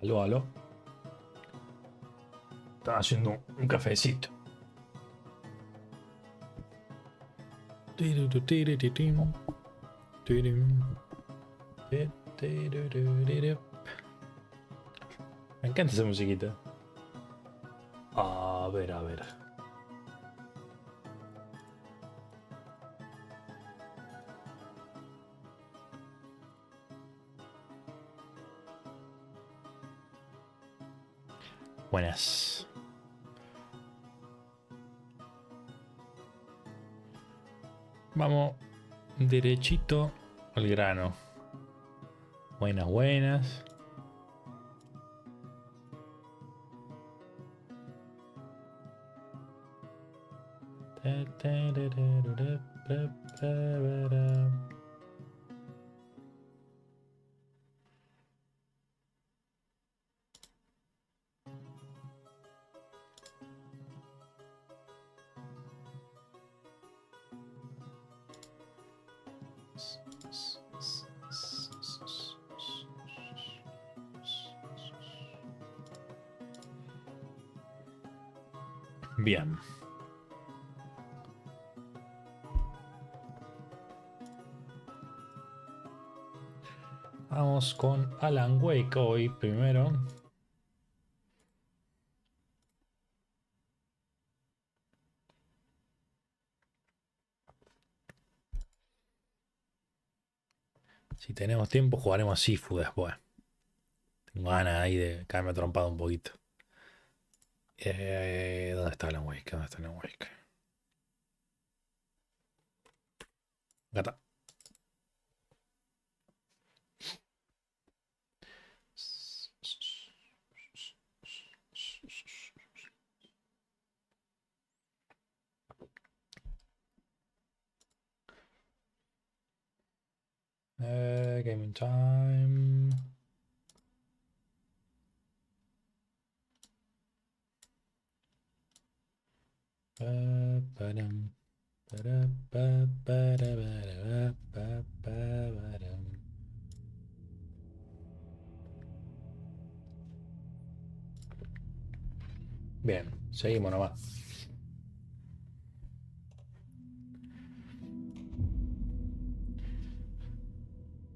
Aló, aló. Estaba haciendo un cafecito. Me encanta esa musiquita. A ver, a ver. Buenas. Vamos derechito al grano. Buenas, buenas. Bien. Vamos con Alan Wake hoy primero. Si tenemos tiempo jugaremos Sifu después. Tengo ganas ahí de caerme trompado un poquito. ¿Dónde está Alan Wake? ¿Dónde está Alan Wake? Gata. Gaming time. Ba-ba-dum, ba-da-ba-ba-da-ba-ba-ba-ba-dum. Bien, seguimos nomás.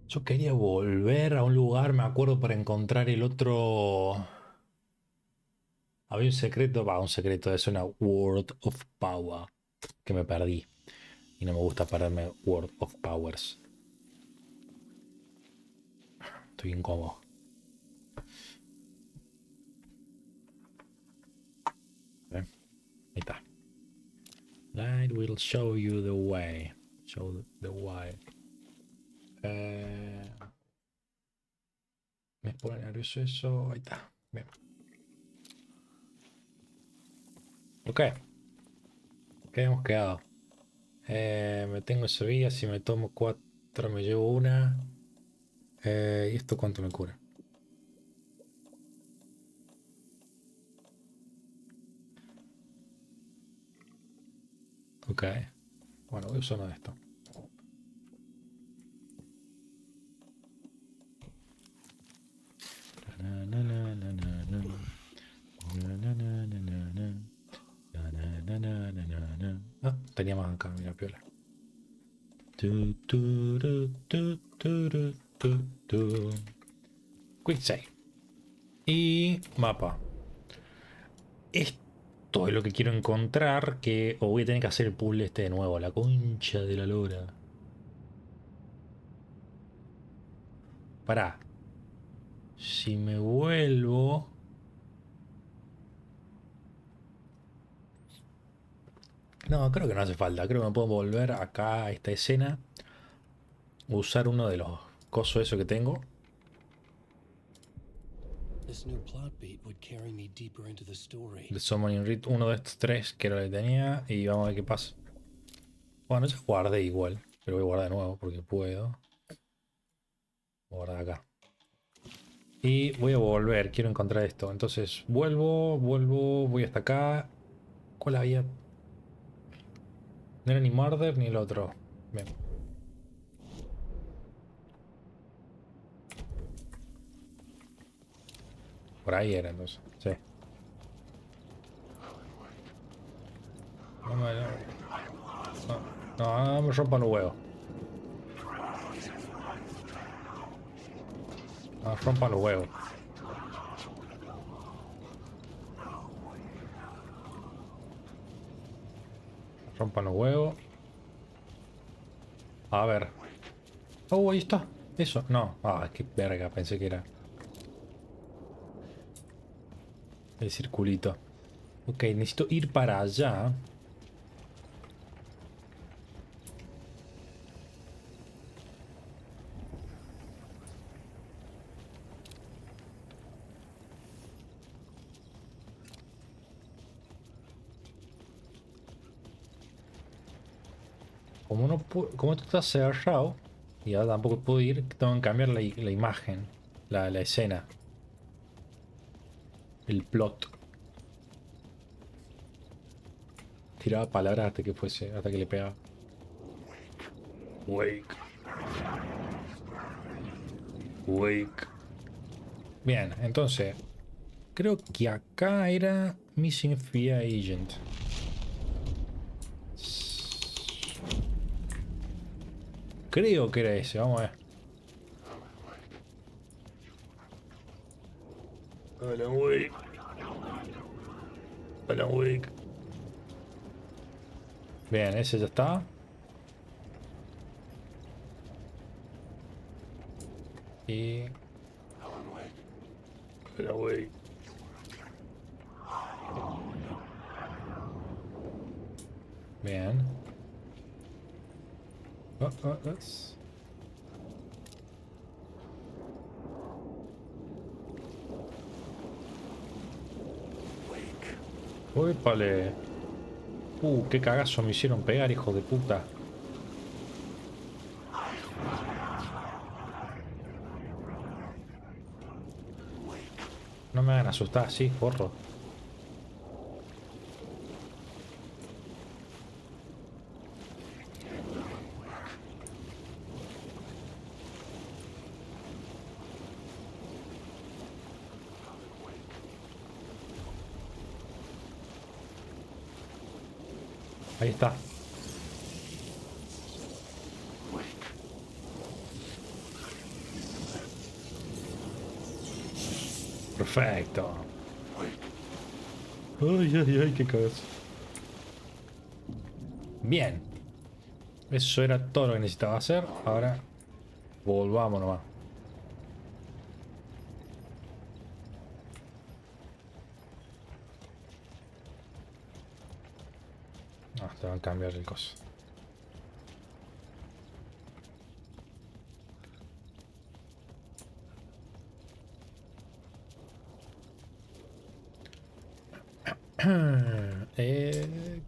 Yo quería volver a un lugar, me acuerdo, para encontrar el otro. Había un secreto, un secreto, es una World of Power que me perdí. Y no me gusta perderme World of Powers. Estoy incómodo. Ahí está. Light will show you the way. Show the way. Me pone nervioso eso. Ahí está. Bien. Ok. ¿Qué hemos quedado? Me tengo esa vía. Si me tomo 4, me llevo una. ¿Y esto cuánto me cura? Ok. Bueno, voy a usar uno de esto. Ah, tenía más acá, mira, piola. Quick save. Y mapa. Esto es lo que quiero encontrar. O voy a tener que hacer el puzzle este de nuevo. La concha de la lora. Pará. Si me vuelvo. No, creo que no hace falta. Creo que me puedo volver acá a esta escena. Usar uno de los cosos eso que tengo. The Summoning Rite, uno de estos tres que era lo que tenía. Y vamos a ver qué pasa. Bueno, ya guardé igual. Pero voy a guardar de nuevo porque puedo. Voy a guardar acá. Y voy a volver. Quiero encontrar esto. Entonces vuelvo, voy hasta acá. ¿Cuál había? No era ni Murder ni el otro. Bien. por ahí era entonces. Sí. No me, no, no me rompan los huevos. No rompan los huevos. Rompan los huevos. A ver. Oh, ahí está. Eso. No. Ah, qué verga. Pensé que era el circulito. Ok, necesito ir para allá. Como no como esto está cerrado y ahora tampoco puedo ir, tengo que cambiar la imagen, la escena, el plot. Tiraba palabras hasta que fuese, hasta que le pegaba. Wake. Wake. Bien, entonces, creo que acá era Missing Fia Agent. Creo que era ese, vamos a ver. Alan Wake. Alan Wake. Bien, ese ya está. Y... Alan Wake. Bien. Es. Uépale. Qué cagazo me hicieron pegar, hijo de puta. No me hagan asustar así, porro. Ahí está. Perfecto. Ay, ay, ay, qué cagazo. Bien. Eso era todo lo que necesitaba hacer. Ahora volvamos nomás. Ah, te van a cambiar el coso.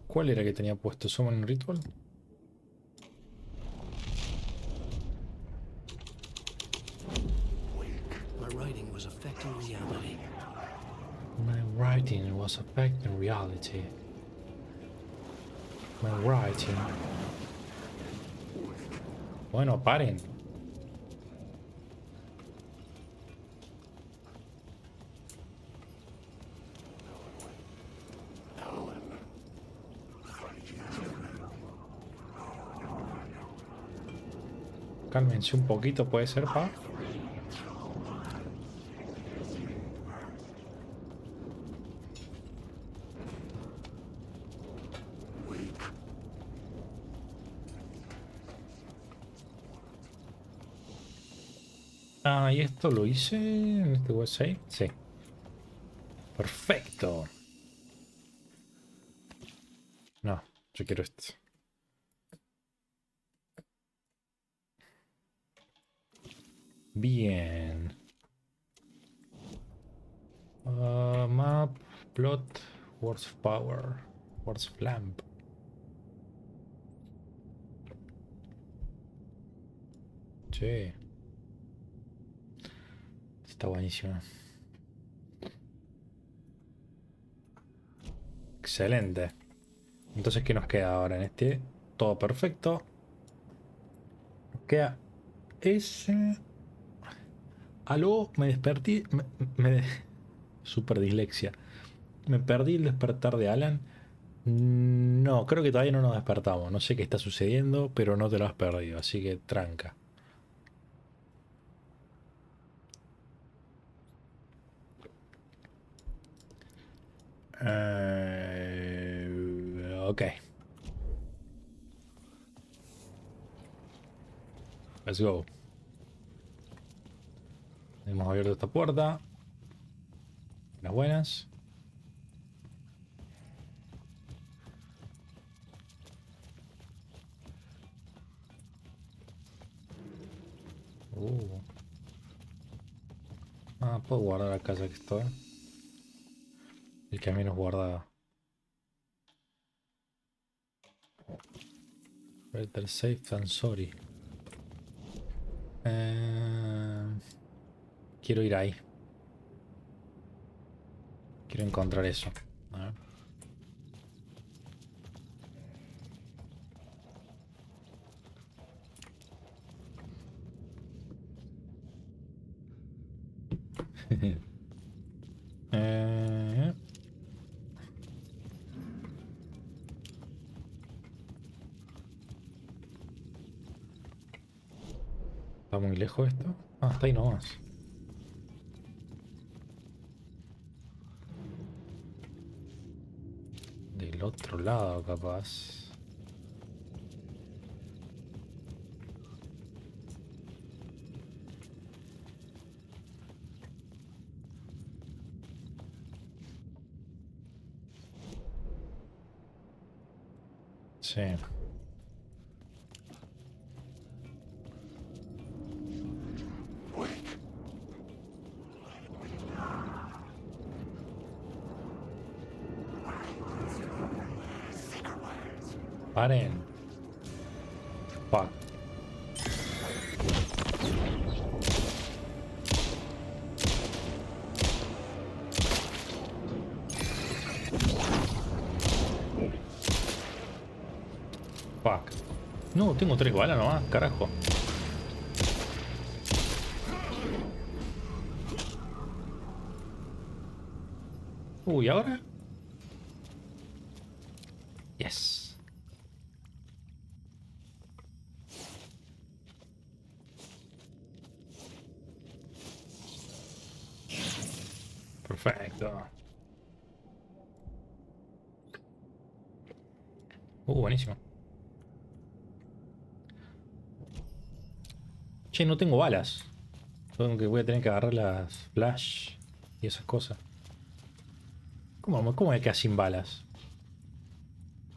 ¿Cuál era que tenía puesto? ¿Summon Ritual? My writing was affecting reality. My writing was affecting reality. My writing. Bueno, paren. Cálmense un poquito, puede ser, pa. Ah, y esto lo hice en este website. Sí. Perfecto. No, yo quiero esto. Bien. Map, plot, words of power, words of lamp. Sí. Está buenísimo. Excelente. Entonces, ¿qué nos queda ahora en este? Todo perfecto. Nos queda ese. Aló, me desperté. Super dislexia. Me perdí el despertar de Alan. No, creo que todavía no nos despertamos. No sé qué está sucediendo, pero no te lo has perdido, así que tranca. Ok. Let's go. Hemos abierto esta puerta. Buenas, buenas. Uh. Ah, puedo guardar la casa que estoy. El camino es guardado. Better safe than sorry. Quiero ir ahí. Quiero encontrar eso. A ver. Eh, ¿Está muy lejos esto? Ah, está ahí nomás. Del otro lado, capaz. Sí. Paren. Fuck. Fuck. No, tengo 3 balas nomás, carajo. Uy, ¿ahora? Yes. Perfecto. Buenísimo. Che, no tengo balas. Voy a tener que agarrar las flash y esas cosas. ¿Cómo me quedé sin balas?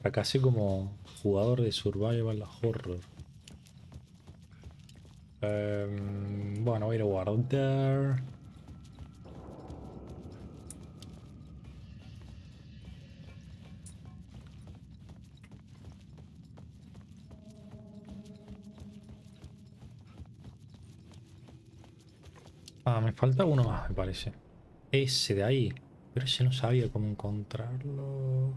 Fracasé como jugador de Survival Horror. Bueno, voy a ir a guardar. Ah, me falta uno más, me parece. Ese de ahí. Pero ese no sabía cómo encontrarlo.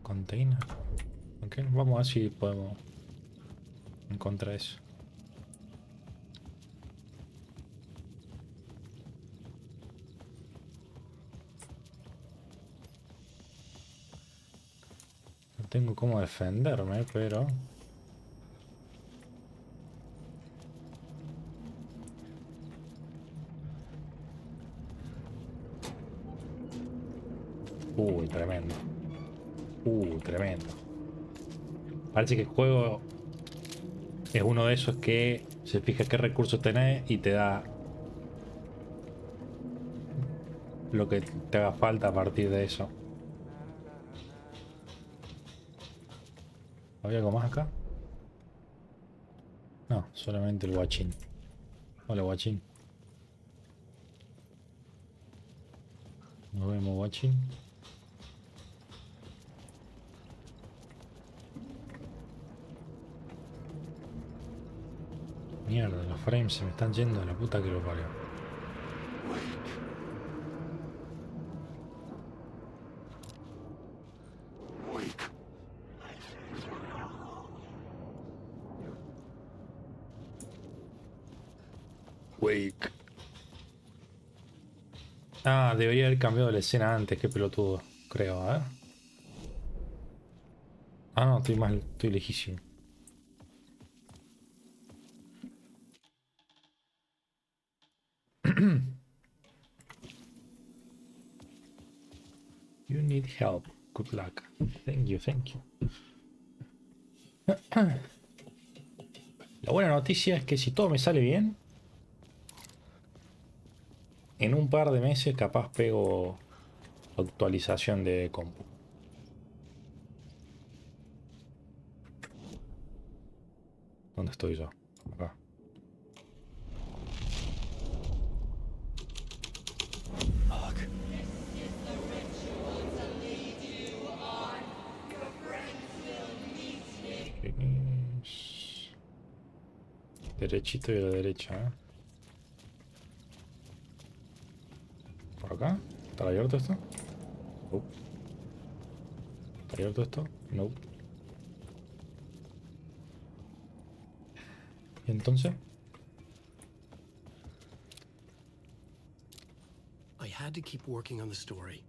Container. Ok, vamos a ver si podemos encontrar eso. No tengo cómo defenderme, pero... Tremendo. Tremendo. Parece que el juego es uno de esos que se fija qué recursos tenés y te da lo que te haga falta a partir de eso. ¿Había algo más acá? No, solamente el guachín. Hola, guachín. Nos vemos, guachín. Mierda, los frames se me están yendo a la puta que lo parió. Wake. Ah, debería haber cambiado la escena antes, qué pelotudo. Creo, a ver. Ah, no, estoy mal, estoy lejísimo. You need help. Good luck. Thank you, thank you. La buena noticia es que si todo me sale bien, en un par de meses capaz pego actualización de compu. ¿Dónde estoy yo? Acá. Derechito y a la derecha, ¿eh? ¿Por acá? ¿Está abierto esto? No. ¿Está abierto esto? No. ¿Y entonces? I had to keep working on the story.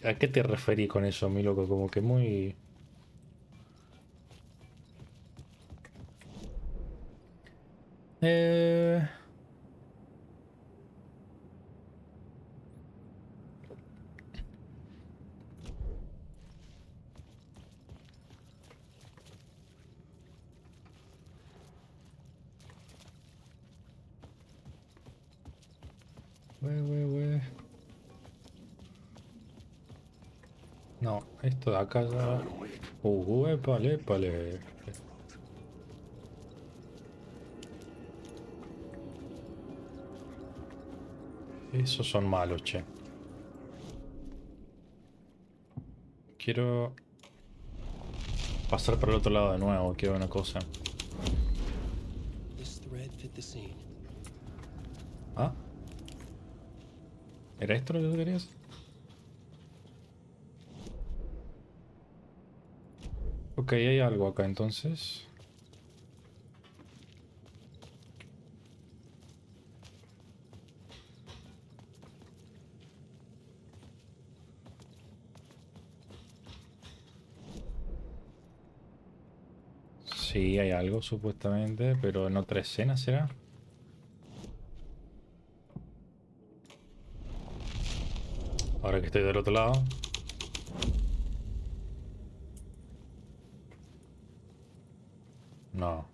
¿A qué te referí con eso, mi loco? Como que muy... Eh... güey. No, esto de acá ya... épale, épale. Esos son malos, che. Quiero pasar por el otro lado de nuevo, quiero una cosa. This thread fit the scene. ¿Ah? ¿Era esto lo que tú querías? Ok, hay algo acá entonces. Sí, hay algo supuestamente, pero en otra escena será. Ahora que estoy del otro lado. No.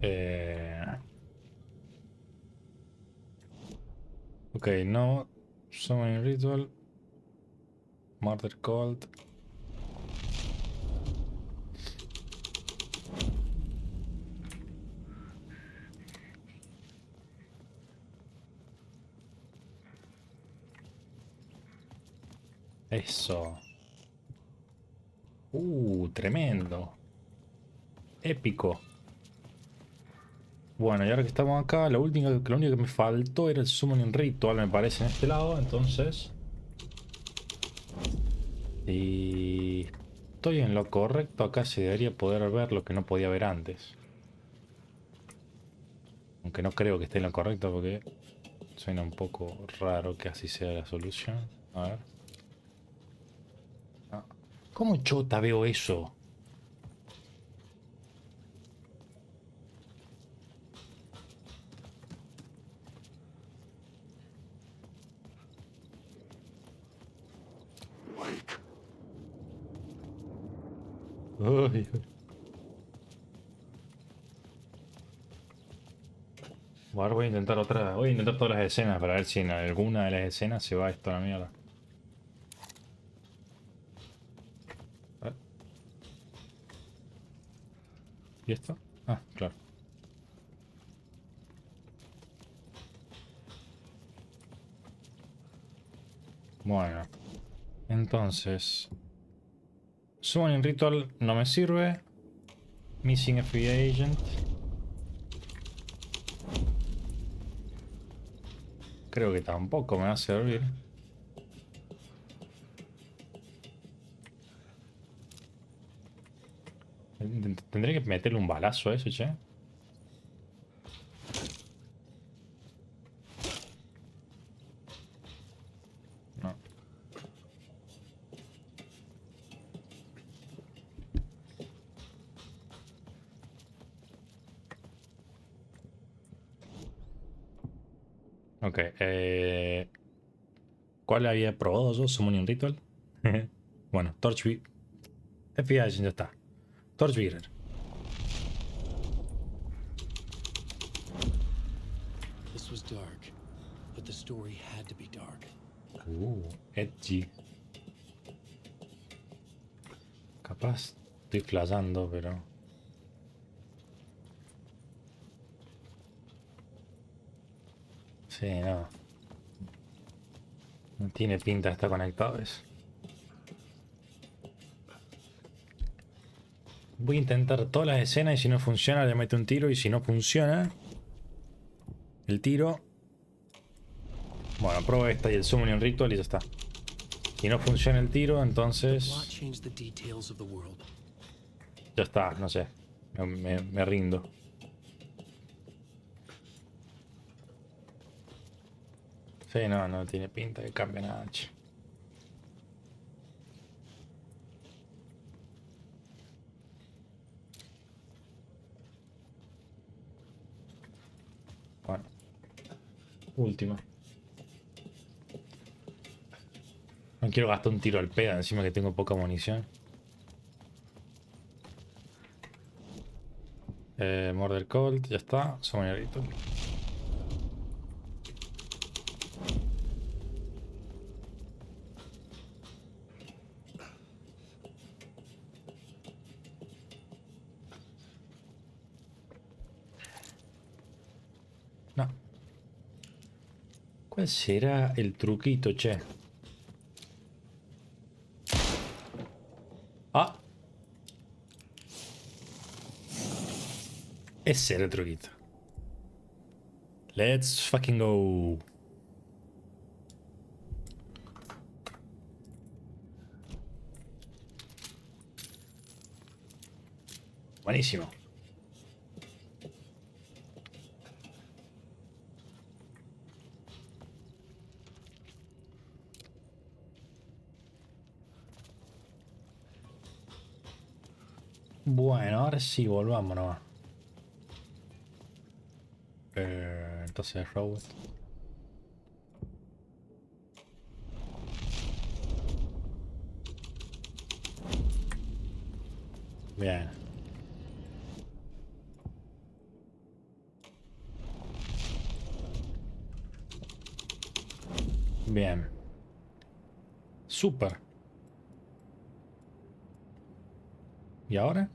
Eh... Ok, no. Summoning Ritual. Murder Cult. Eso. Tremendo. Épico. Bueno, y ahora que estamos acá, lo único que me faltó era el Summoning Ritual, me parece, en este lado. Entonces, si estoy en lo correcto, acá se debería poder ver lo que no podía ver antes. Aunque no creo que esté en lo correcto porque suena un poco raro que así sea la solución. A ver. Ah. ¿Cómo chota veo eso? Ay. Ahora voy a intentar otra. Voy a intentar todas las escenas para ver si en alguna de las escenas se va esto a la mierda. A ver. ¿Y esto? Ah, claro. Bueno. Entonces. Summoning Ritual no me sirve. Missing a free agent. Creo que tampoco me va a servir. Tendré que meterle un balazo a eso, che. No. Ok. ¿Cuál había probado yo? Summoning Ritual. Bueno, FBI ya está. Torchbearer. This was dark, but the story had to be dark. Edgy. Capaz estoy flasheando, pero... Sí, no. No tiene pinta de estar conectado eso. Voy a intentar todas las escenas y si no funciona le meto un tiro y si no funciona el tiro... Bueno, pruebo esta y el Summoning Ritual y ya está. Si no funciona el tiro, Plot entonces... changed the details of the world. Ya está, no sé. Me rindo. Sí, no, no tiene pinta de cambie nada, che. Bueno, última. No quiero gastar un tiro al pedo, encima que tengo poca munición. Murder Colt, ya está. Summoning Ritual. No. ¿Cuál será el truquito, che? Ah, ese era el truquito. Let's fucking go. Buenísimo. Bueno, ahora sí, volvamos nomás. Entonces, Robot. Bien. Bien. Super. ¿Y ahora?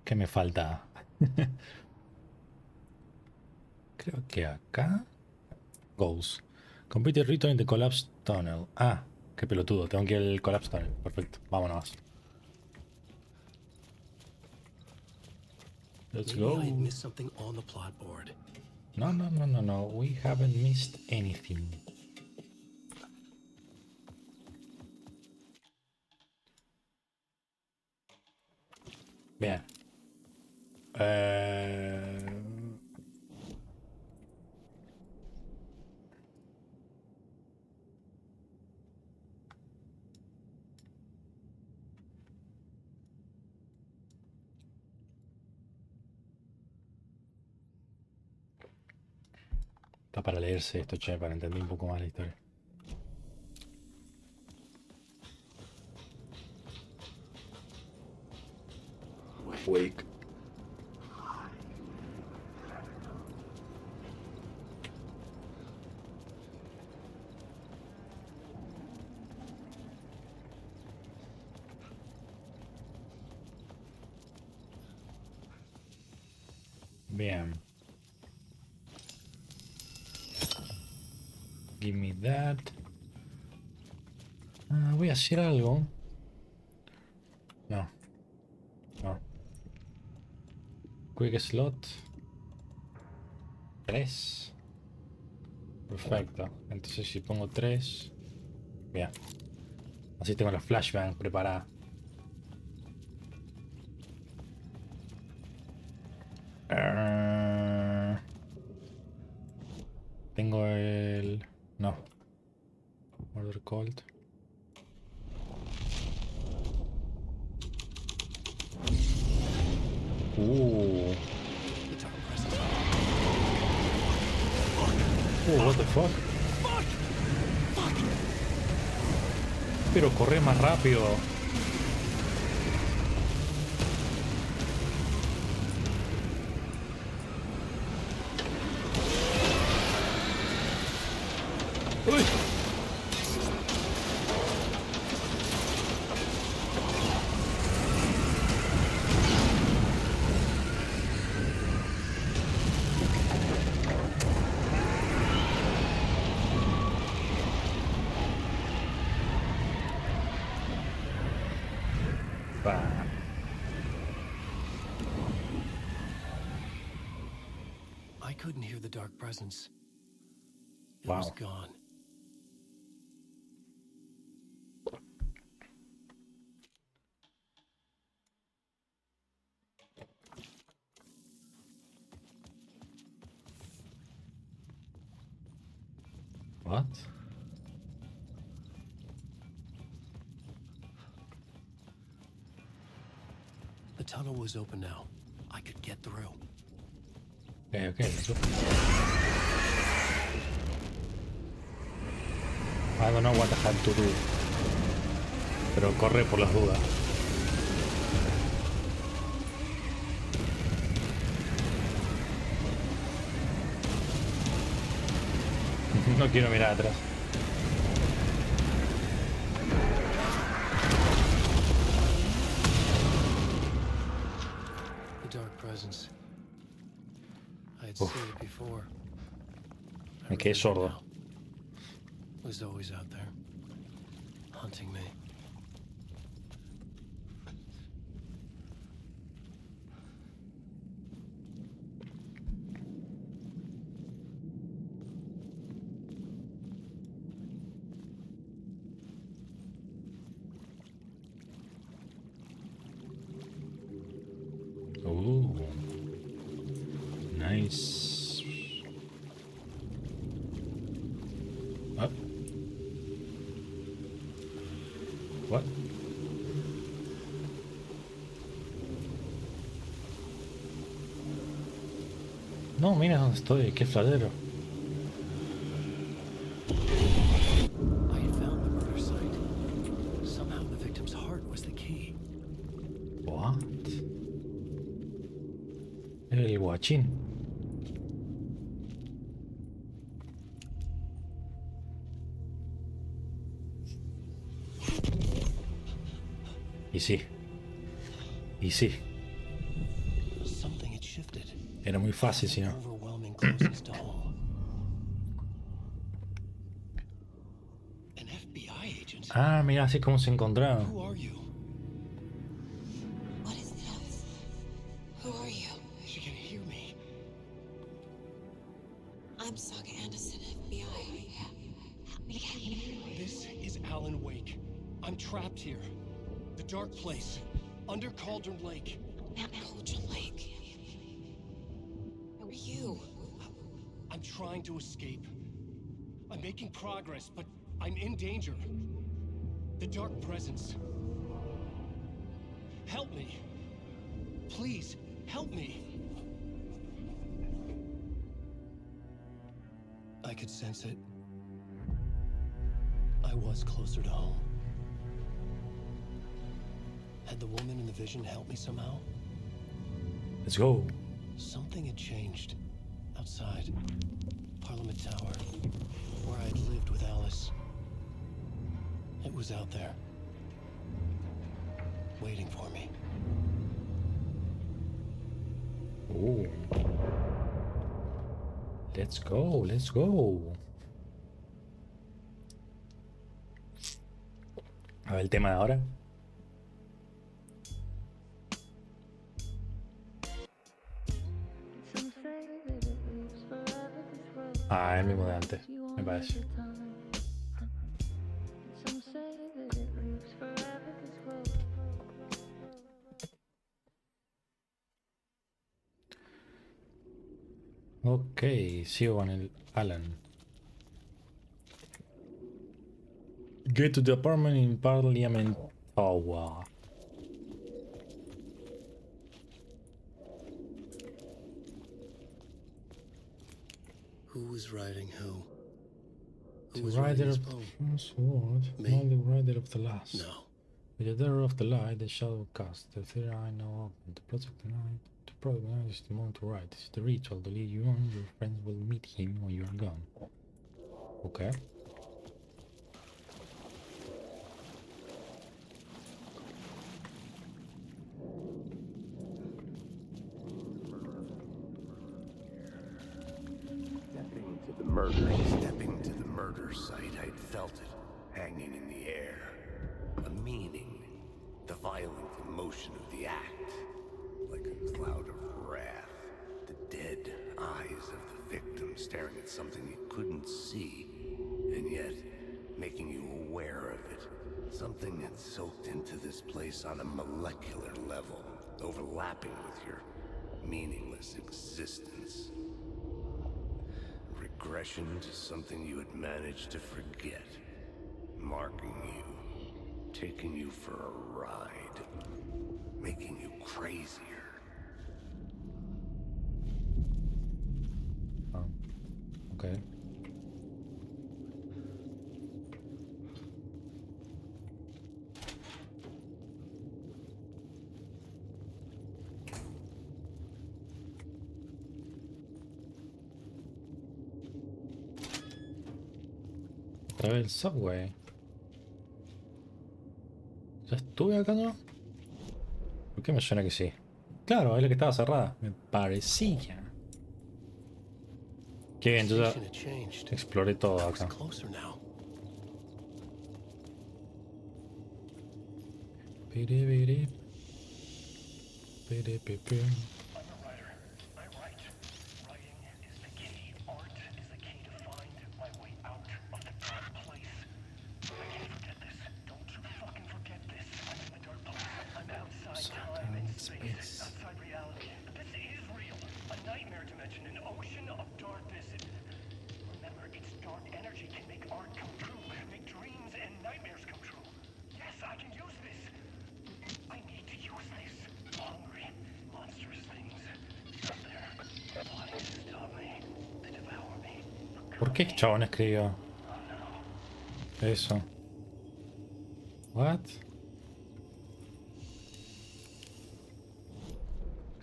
¿Qué me falta? Creo que acá. Goals. Complete the return in the collapse tunnel. Ah, qué pelotudo. Tengo que ir al collapse tunnel. Perfecto. Vámonos. Let's Maybe go. I had missed something on the plot board. No, no, no, no, no. We haven't missed anything. Bien. Está para leerse esto, che, para entender un poco más la historia. Wake. Bien. Give me that. Ah, voy a hacer algo. No. No. Quick slot. 3. Perfecto. Entonces si pongo 3. Bien. Así tengo la flashbang preparada. Tengo el... No. Order Cold. What the fuck? Pero corre más rápido. Uy. I couldn't hear the dark presence. It Wow. was gone. What? The tunnel was open now. I could get through. Okay, let's go. I don't know what I had to do. Pero corre por las dudas. No quiero mirar atrás. The dark presence. I had seen it before. Me quedé sordo. It was always out there, hunting me. Ooh, nice. What? What? No, mira dónde estoy, qué fladero. I had found the murder site. Somehow the victim's heart was the key. What? El guachín. Y sí. Y sí. Something had shifted. Era muy fácil, si no. Overwhelming closeness to home. An FBI agent. Ah, mira, así como se encontraron. Who are you? What is this? Who are you? She can hear me. I'm Saga Anderson, FBI. This is Alan Wake. I'm trapped here. The dark place. Under Cauldron Lake. Cauldron Lake. Who are you? I'm trying to escape. I'm making progress, but I'm in danger. The dark presence. Help me. Please, help me. I could sense it. I was closer to home. Had the woman in the vision helped me somehow? Let's go. Something had changed. Outside. Parliament Tower. Where I had lived with Alice. It was out there. Waiting for me. Ooh. Let's go, let's go. A ver el tema de ahora. el mismo de antes, me parece. Ok, sigo con el Alan. Get to the apartment in Parliament Tower. Who was riding who? The Who was rider riding this of the pony? first sword, Me? not the rider of the last. No. With the terror of the light, the shadow cast, the theory I know of, the plot of the night. The plot of the night is the moment to write. This is the ritual to lead you on. Your friends will meet him when you are gone. Okay. Stepping to the murder site, I'd felt it, hanging in the air. A meaning, the violent emotion of the act, like a cloud of wrath. The dead eyes of the victim staring at something you couldn't see, and yet making you aware of it. Something had soaked into this place on a molecular level, overlapping with your meaningless existence. Regression to something you had managed to forget. Marking you. Taking you for a ride. Making you crazier. Okay. Otra vez el subway. ¿Ya estuve acá, no? ¿Por qué me suena que sí? Claro, es la que estaba cerrada. Me parecía. Qué bien, yo ya exploré todo acá. Piripiri. Piripipi. ¿Por qué chabón escribió eso? What?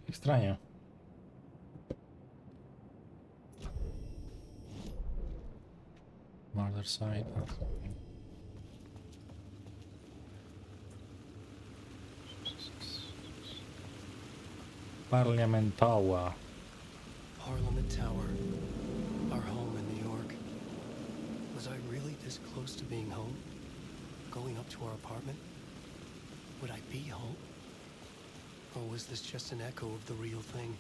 Qué extraño. Murder site. Parliament Tower. Parliament Tower. Our home in New York. Was I really this close to being home? Going up to our apartment? Would I be home? Or was this just an echo of the real thing?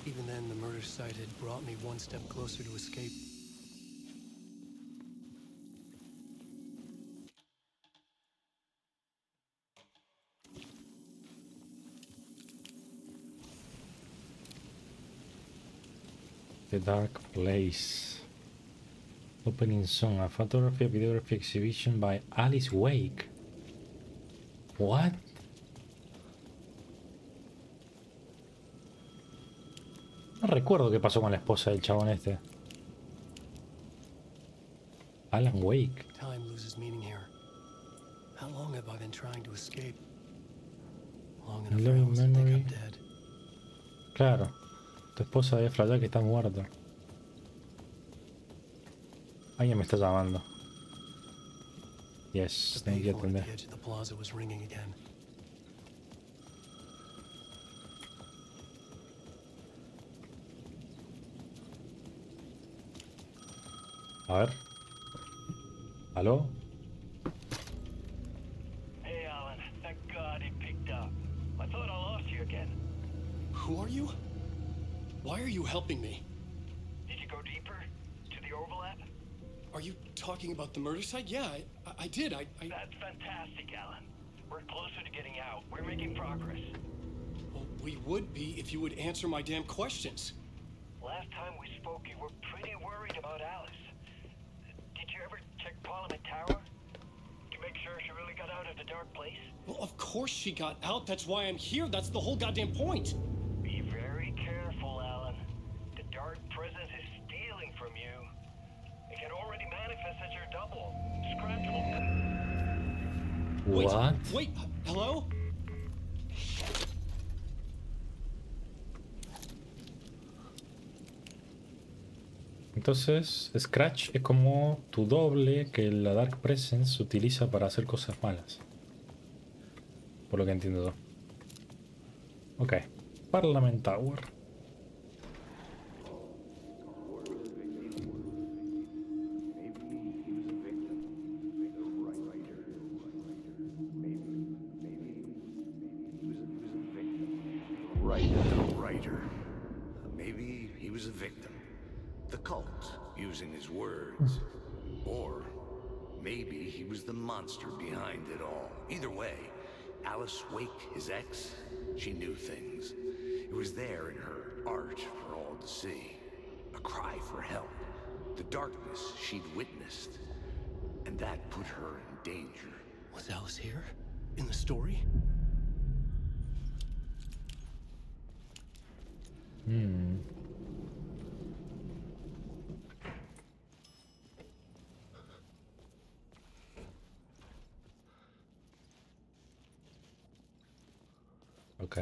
Even then, the murder site had brought me one step closer to escape. The Dark Place. Opening song, a photography, videography exhibition by Alice Wake. What? No recuerdo qué pasó con la esposa del chabón este. Alan Wake. Time loses meaning here. How long have I been trying to escape? Long enough for Alice to think I'm dead. Claro. Tu esposa debe flashear que está muerta. Alguien me está llamando. Yes, tengo que atender. A ver. ¿Aló? Hey, Alan. Thank God it picked up. I thought I lost you again. Who are you? Why are you helping me? Did you go deeper? Are you talking about the murder site? Yeah, I did. That's fantastic, Alan. We're closer to getting out. We're making progress. Well, we would be if you would answer my damn questions. Last time we spoke, you were pretty worried about Alice. Did you ever check Parliament Tower? To make sure she really got out of the dark place? Well, of course she got out. That's why I'm here. That's the whole goddamn point. Be very careful, Alan. The dark presence is stealing from you. It can already manifest as your double. Scratch will... What? Wait, hello? Entonces, Scratch es como tu doble que la Dark Presence utiliza para hacer cosas malas. Por lo que entiendo yo. Ok. Parliament Tower. Writer. Maybe he was a victim. The cult, using his words. Or maybe he was the monster behind it all. Either way, Alice Wake, his ex, she knew things. It was there in her art for all to see. A cry for help. The darkness she'd witnessed. And that put her in danger. Was Alice here? In the story? Ok.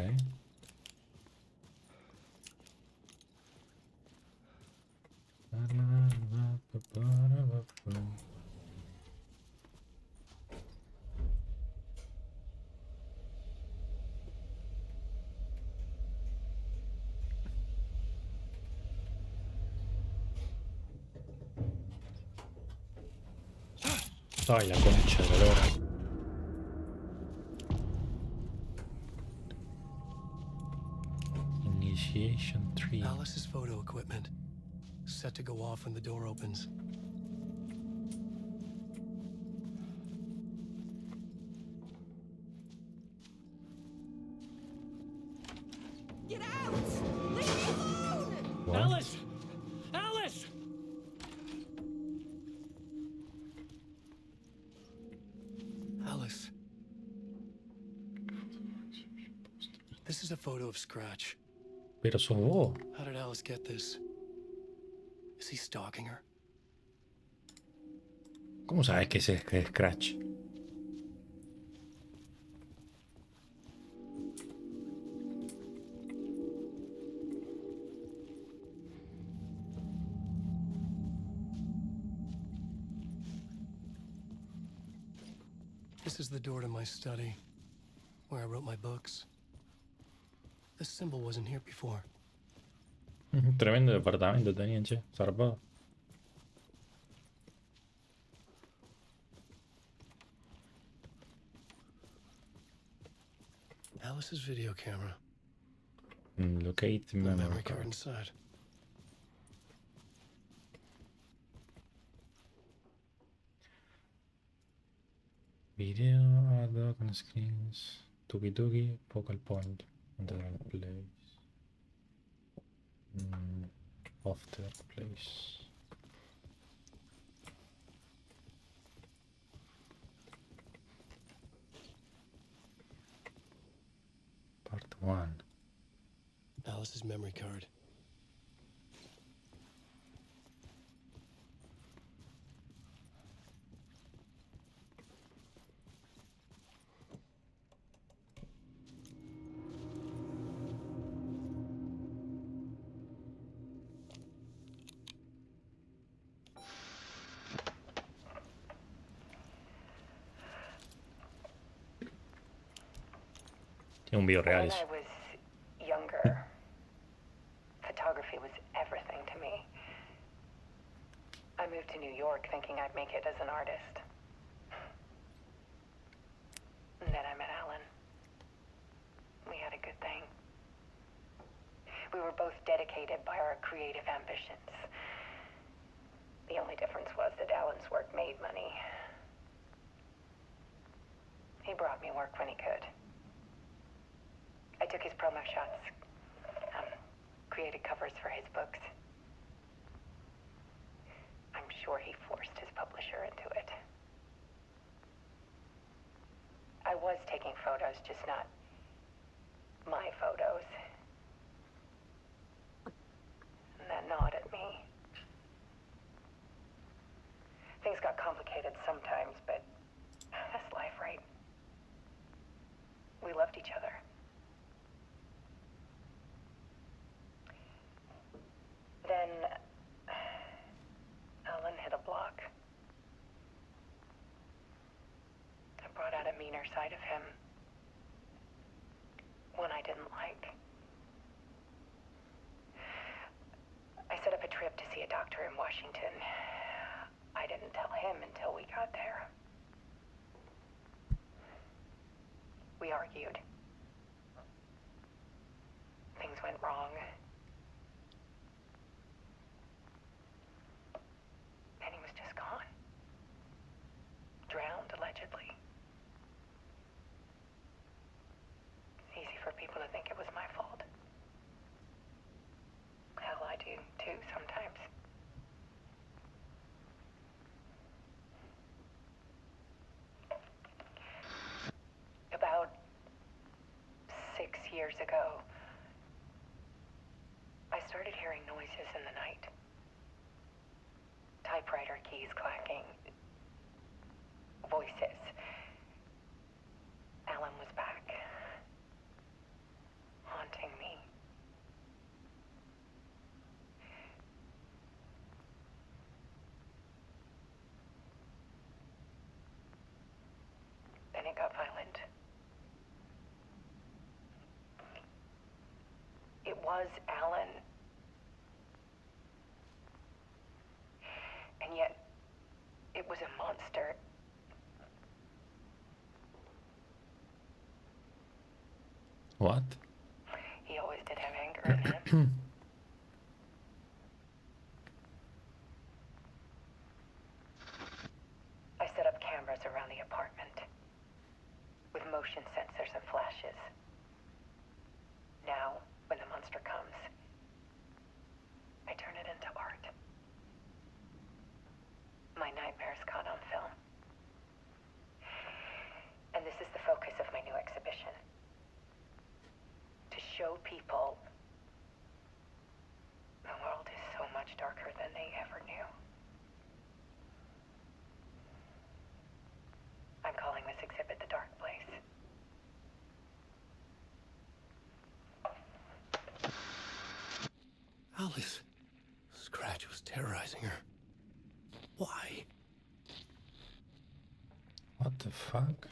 Ay, la concha de la lora. Initiation tree. Alice's photo equipment. Set to go off when the door opens. Get out! Leave me alone! What? Alice! Alice! Alice. This is a photo of Scratch. Pero sos vos. How did Alice get this? Is he stalking her? ¿Cómo sabes que ese es Scratch? This is the door to my study, where I wrote my books. This symbol wasn't here before. Tremendo departamento tenían, che. Zarpado. Alice's video camera. Locate The memory memory card card. inside. Video, dock on screens. Tuki tuki, focal point. Internal place. After place. Part 1. Alice's memory card. Tiene un video real When eso. I was younger, photography was everything to me. I moved to New York thinking I'd make it as an artist. And then I met Alan. We had a good thing. We were both dedicated by our creative ambitions. The only difference was that Alan's work made money. He brought me work when he could. I took his promo shots, created covers for his books. I'm sure he forced his publisher into it. I was taking photos, just not my photos. And that gnawed at me. Things got complicated sometimes, but that's life, right? We loved each other. Then Alan hit a block. I brought out a meaner side of him. One I didn't like. I set up a trip to see a doctor in Washington. I didn't tell him until we got there. We argued. Things went wrong. And he was just gone. Drowned, allegedly. It's easy for people to think it was my fault. Hell, I do too sometimes. About 6 years ago, I started hearing noises in the night. Typewriter keys clacking. Voices. Alan was back. Haunting me. Then it got violent. It was Alan. And yet, it was a monster. What? He always did have anger in him. I set up cameras around the apartment with motion sensors and flashes. Now, when the monster comes, I turn it into art. My nightmares caught on film. And this is the focus of my new exhibition. To show people the world is so much darker than they ever knew. I'm calling this exhibit The Dark Place. Alice. Scratch was terrorizing her. Why? What the fuck?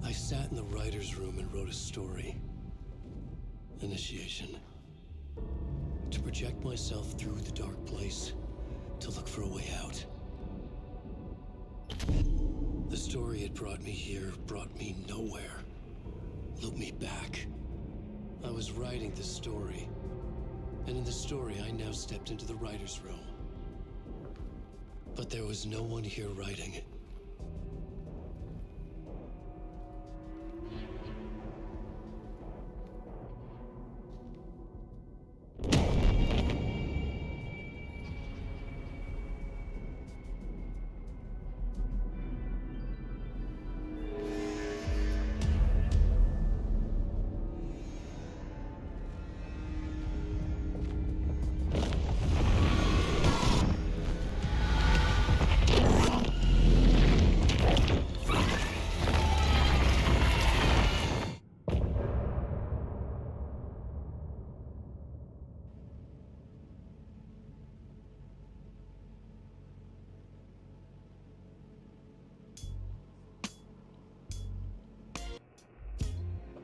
I sat in the writer's room and wrote a story. Initiation. To project myself through the dark place, to look for a way out. The story had brought me here, brought me nowhere. Looped me back. I was writing the story. And in the story, I now stepped into the writer's room. But there was no one here writing it.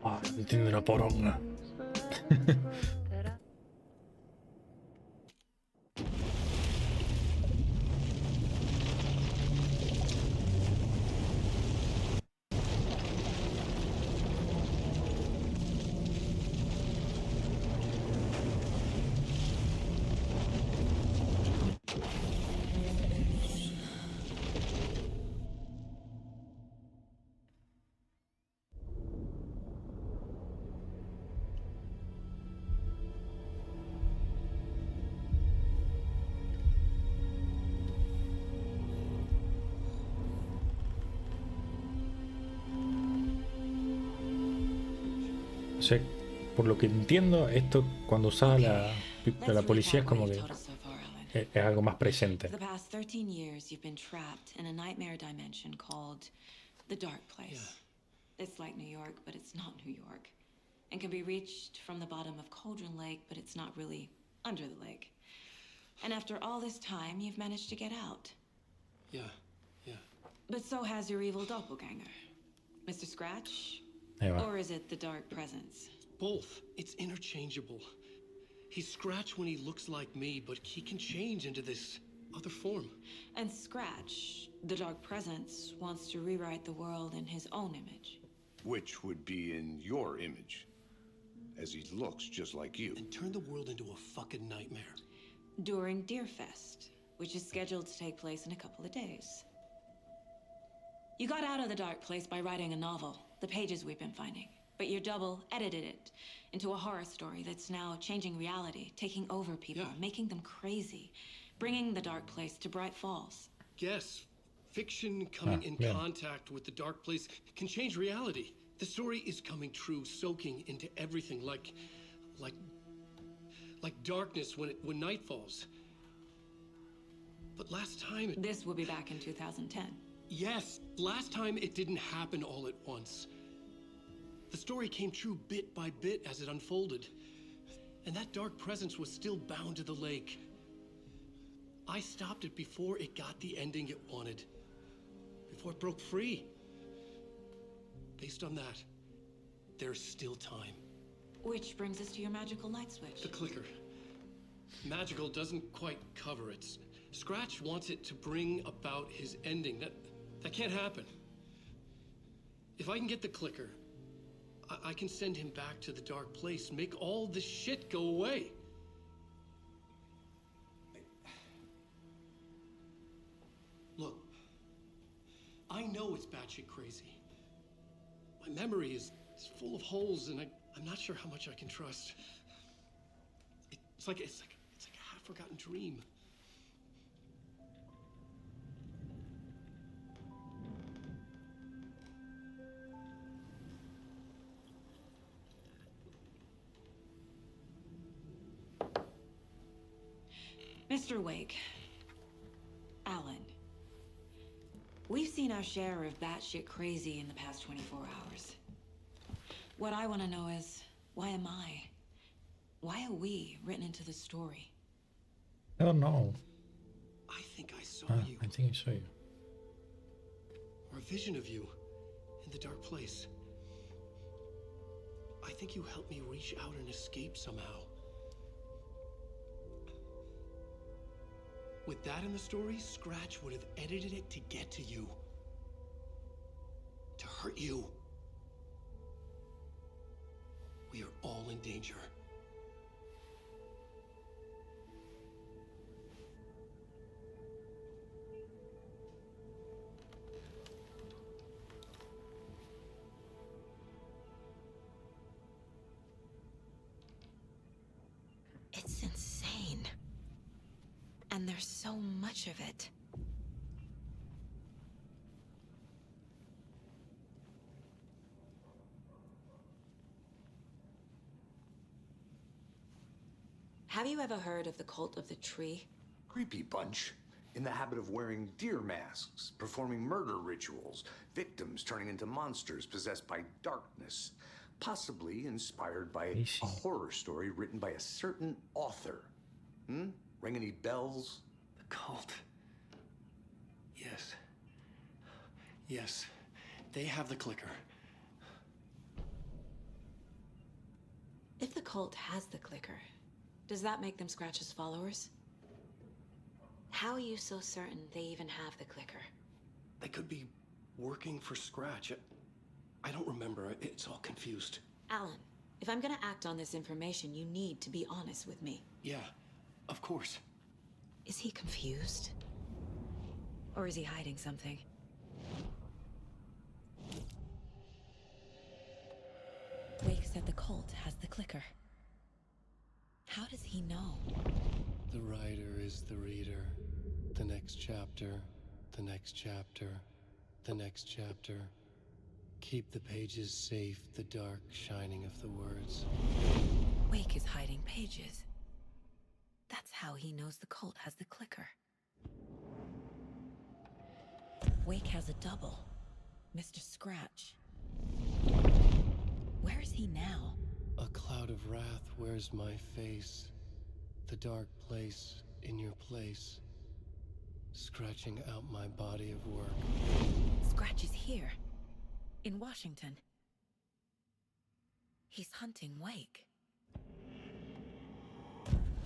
Ah, entiendo una poronga. O sea, por lo que entiendo, esto cuando usaba la Let's policía es recap what como you've que told us so far, Alan. es algo más For presente. the past 13 years, you've been trapped in a nightmare dimension called the Dark Place. It's like New York, but it's not New York. And can be reached from the bottom of Cauldron Lake, but it's not really under the lake. And after all this time, you've managed to get out. Yeah. But so has your evil doppelganger. Mr. Scratch? Ahí va. Or is it the Dark Presence? Both. It's interchangeable. He's Scratch when he looks like me, but he can change into this other form. And Scratch, the Dark Presence, wants to rewrite the world in his own image. Which would be in your image, as he looks just like you. And turn the world into a fucking nightmare. During Deerfest, which is scheduled to take place in a couple of days. You got out of the Dark Place by writing a novel, the pages we've been finding. But your double edited it into a horror story that's now changing reality, taking over people, making them crazy, bringing the Dark Place to Bright Falls. Guess. Fiction coming in contact with the Dark Place can change reality. The story is coming true, soaking into everything like darkness when night falls. But last time This will be back in 2010. Yes, last time it didn't happen all at once. The story came true bit by bit as it unfolded. And that dark presence was still bound to the lake. I stopped it before it got the ending it wanted. Before it broke free. Based on that, there's still time. Which brings us to your magical light switch. The clicker. Magical doesn't quite cover it. Scratch wants it to bring about his ending. That can't happen. If I can get the clicker, I can send him back to the Dark Place, make all this shit go away. Look, I know it's batshit crazy. My memory is full of holes, and I'm not sure how much I can trust. It's like a half-forgotten dream. Mr. Wake, Alan, we've seen our share of batshit crazy in the past 24 hours. What I want to know is, why am I? Why are we written into the story? I don't know. I think I saw you. I think I saw you. Or a vision of you in the Dark Place. I think you helped me reach out and escape somehow. With that in the story, Scratch would have edited it to get to you. To hurt you. We are all in danger. It's insane. And there's so much of it. Have you ever heard of the cult of the tree? Creepy bunch. In the habit of wearing deer masks, performing murder rituals, victims turning into monsters possessed by darkness, possibly inspired by a horror story written by a certain author. Ring any bells? The cult. Yes. Yes. They have the clicker. If the cult has the clicker, does that make them Scratch's followers? How are you so certain they even have the clicker? They could be working for Scratch. I don't remember. It's all confused. Alan, if I'm gonna act on this information, you need to be honest with me. Yeah, of course. Is he confused? Or is he hiding something? Wake said the cult has the clicker. How does he know? The writer is the reader. The next chapter, the next chapter, the next chapter. Keep the pages safe, the dark shining of the words. Wake is hiding pages. That's how he knows the cult has the clicker. Wake has a double. Mr. Scratch. Where is he now? A cloud of wrath wears my face. The dark place in your place. Scratching out my body of work. Scratch is here. In Washington. He's hunting Wake.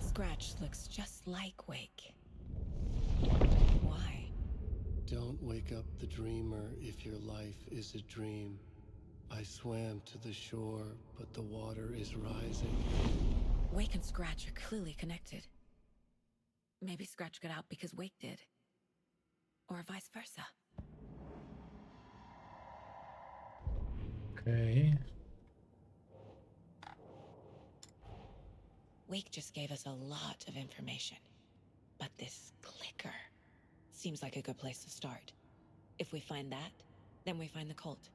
Scratch looks just like Wake. Why? Don't wake up the dreamer if your life is a dream. I swam to the shore, but the water is rising. Wake and Scratch are clearly connected. Maybe Scratch got out because Wake did. Or vice versa. Okay. Wake just gave us a lot of information. But this clicker seems like a good place to start. If we find that, then we find the cult.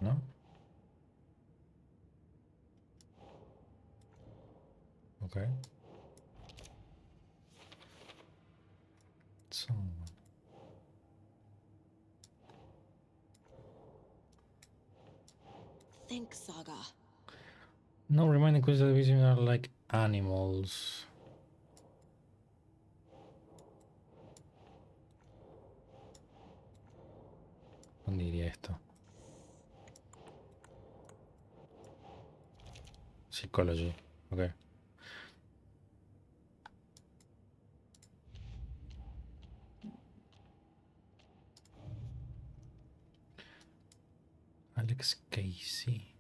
No? Okay. So. Think, Saga. No, remaining questions of the vision are like animals. ¿Dónde iría esto? Psychology. Okay. Alex Casey.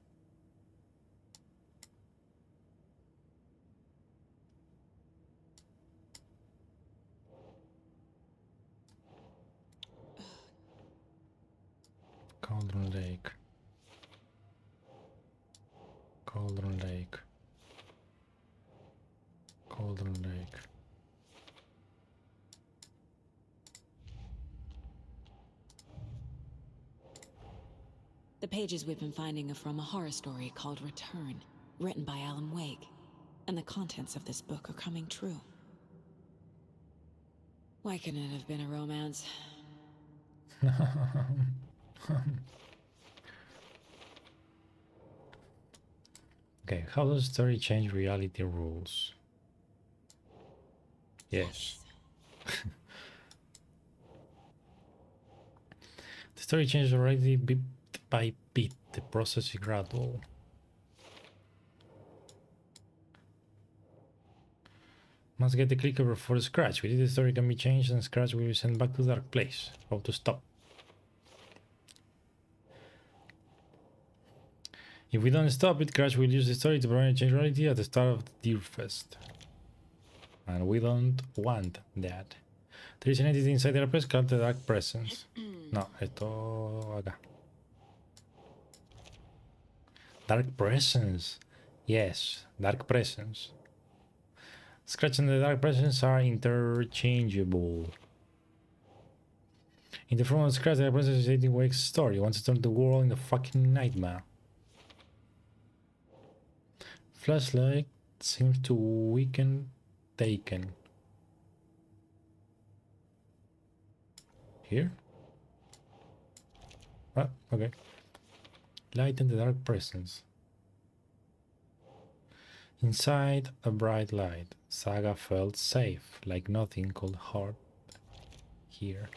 Cauldron Lake. Cauldron Lake. Cauldron Lake. The pages we've been finding are from a horror story called Return, written by Alan Wake. And the contents of this book are coming true. Why couldn't it have been a romance? Okay, how does story change reality rules? Yes. The story changes reality bit by bit. The process is gradual. Must get the clicker before Scratch. With it, the story can be changed and Scratch will be sent back to Dark Place. How to stop? If we don't stop it, Crash will use the story to permanently change reality at the start of the Deer Fest. And we don't want that. There is an entity inside the place called the Dark Presence. No, esto acá. Dark Presence. Yes, Dark Presence. Scratch and the Dark Presence are interchangeable. In the front of Scratch, the Dark Presence is eating Wake's story. Wants to turn the world into a fucking nightmare. Flashlight seems to weaken taken. Ah, okay. Light in the dark presence. Inside a bright light, Saga felt safe, like nothing could hurt here.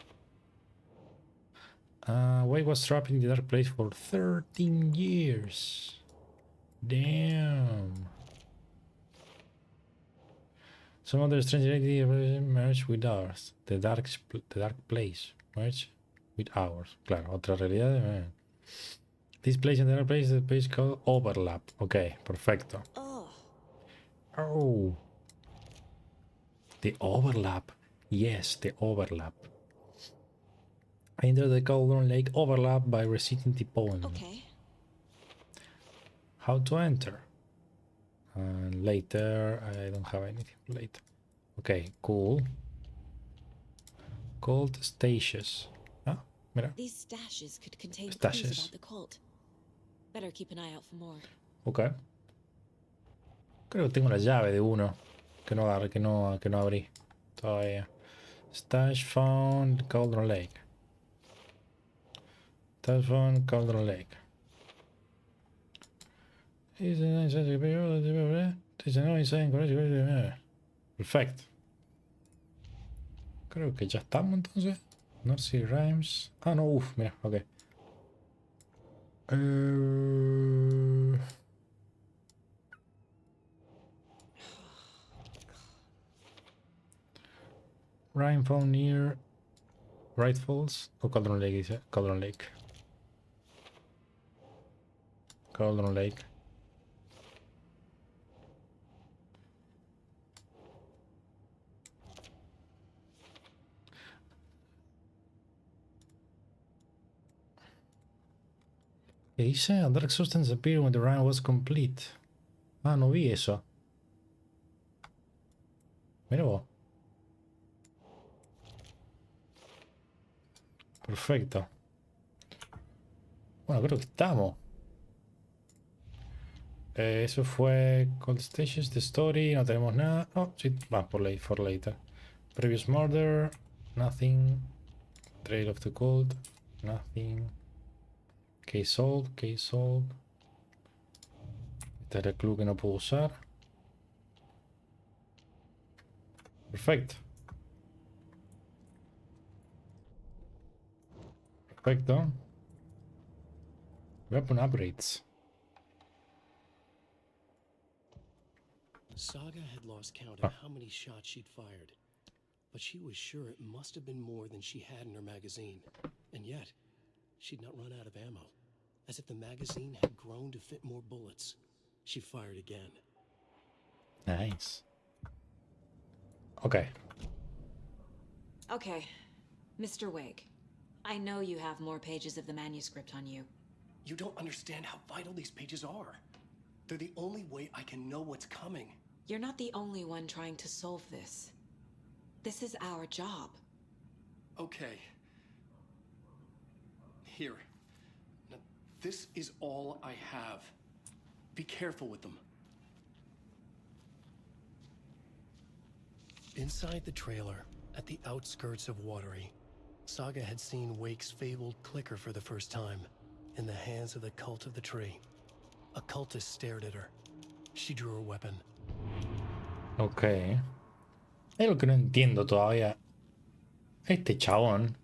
Wade was trapped in the dark place for 13 years. Damn. Some other strange entity merged with ours. The dark place merged with ours. Claro, otra realidad. This place and the other place is a place called overlap. Okay, perfecto. Oh. The overlap. Yes, the overlap. I entered the Cauldron Lake overlap by reciting the poem. Okay. How to enter? And later, I don't have anything later. Okay, cool. Cult stashes. Ah, mira. These stashes could contain clues Stashes. about the cult. Better keep an eye out for more. Ok. Creo que tengo la llave de uno. Que no agarré, que no abrí. Todavía. Stash found Cauldron Lake. Stash found Cauldron Lake. Perfecto. Creo que ya estamos entonces. Nursery Rhymes. Ah, no, uff, mira, ok. Rhyme found near Bright Falls. O Cauldron Lake dice. Cauldron Lake. Cauldron Lake. ¿Qué dice? A dark substance appeared when the rhyme was complete. Ah, no vi eso. Mira vos. Perfecto. Bueno, creo que estamos. Eso fue Cold Stations, The Story. No tenemos nada. Oh, sí, va por later. Previous Murder. Nothing. Trail of the Cold. Nothing. Case solved. Case solved. Este era el clue que no puedo usar. Perfecto. Perfecto. Weapon upgrades. Saga had lost count of how many shots she'd fired, but she was sure it must have been more than she had in her magazine. And yet, she'd not run out of ammo. As if the magazine had grown to fit more bullets. She fired again. Nice. Okay. Okay. Mr. Wake, I know you have more pages of the manuscript on you. You don't understand how vital these pages are. They're the only way I can know what's coming. You're not the only one trying to solve this. This is our job. Okay. Here. Now, this is all I have. Be careful with them. Inside the trailer, at the outskirts of Watery, Saga had seen Wake's fabled clicker for the first time, in the hands of the Cult of the Tree. A cultist stared at her. She drew her weapon. Ok. Es lo que no entiendo todavía. Este chabón.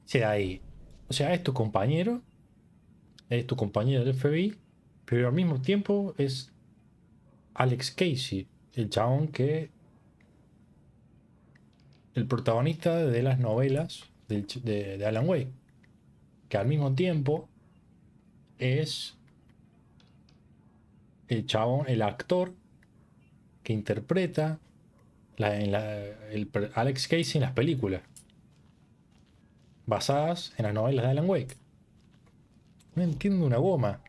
Se ahí. O sea, es tu compañero. Es tu compañero del FBI. Pero al mismo tiempo es Alex Casey. El chabón que. El protagonista de las novelas de Alan Wake. Que al mismo tiempo es el chabón, el actor que interpreta Alex Casey en las películas basadas en las novelas de Alan Wake. No entiendo una goma.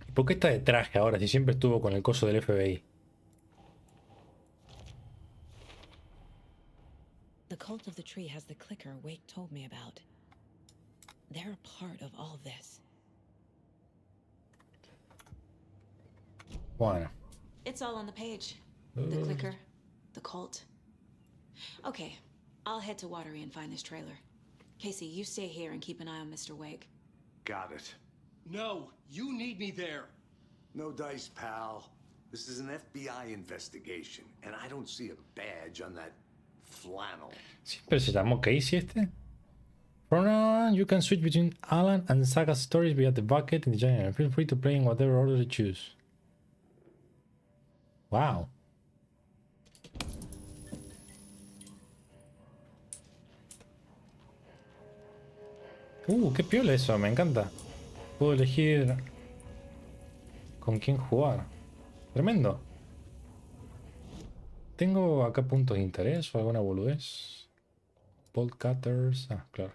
¿Y por qué está de traje ahora si siempre estuvo con el coso del FBI? The Cult of the Tree has the clicker Wake told me about. They're a part of all this. Bueno. It's all on the page. The clicker, the cult. Okay, I'll head to Watery and find this trailer. Casey, you stay here and keep an eye on Mr. Wake. Got it. No, you need me there. No dice, pal. This is an FBI investigation, and I don't see a badge on that flannel. Siempre se llamó Casey este. From now on, you can switch between Alan and Saga's stories via the bucket in the genre. Feel free to play in whatever order you choose. Wow. Qué piola eso, me encanta. Puedo elegir con quién jugar. Tremendo. ¿Tengo acá puntos de interés o alguna boludez? Bolt cutters. Ah, claro.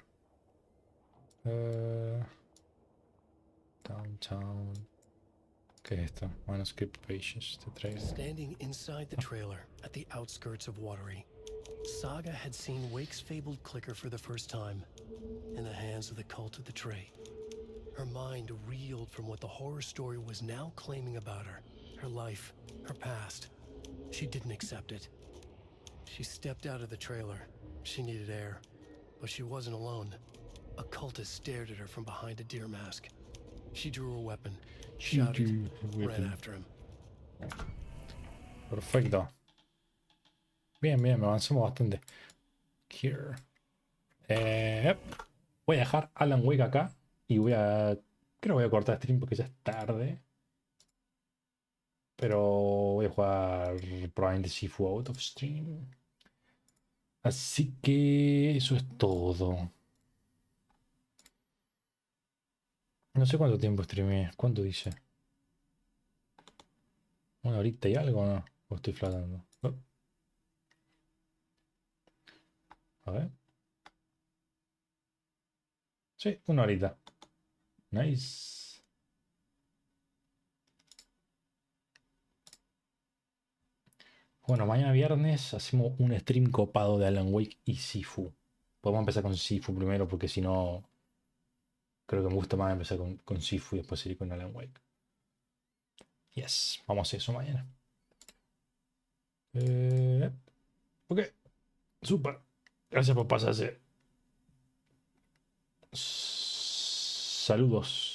Downtown. ¿Qué es esto? Manuscript pages. The trailer. Standing inside the trailer at the outskirts of Watery, Saga had seen Wake's fabled clicker for the first time, in the hands of the cult of the Tree. Her mind reeled from what the horror story was now claiming about her. Her life, her past. She didn't accept it. She stepped out of the trailer. She needed air. But she wasn't alone. A cultist stared at her from behind a deer mask. She drew her weapon, shouted, ran after him. Perfecto. Bien, bien, me avanzamos bastante. Here. Voy a dejar Alan Wake acá. Y creo que voy a cortar stream porque ya es tarde. Pero voy a jugar probablemente Sifu out of stream. Así que eso es todo. No sé cuánto tiempo streamé. ¿Cuánto dice? ¿Una horita y algo o no? ¿O estoy flatando? Oh. A ver. Sí, una horita. Nice. Bueno, mañana viernes hacemos un stream copado de Alan Wake y Sifu. Podemos empezar con Sifu primero porque si no... Creo que me gusta más empezar con Sifu y después seguir con Alan Wake. Yes, vamos a hacer eso mañana. Ok, super. Gracias por pasarse. Saludos.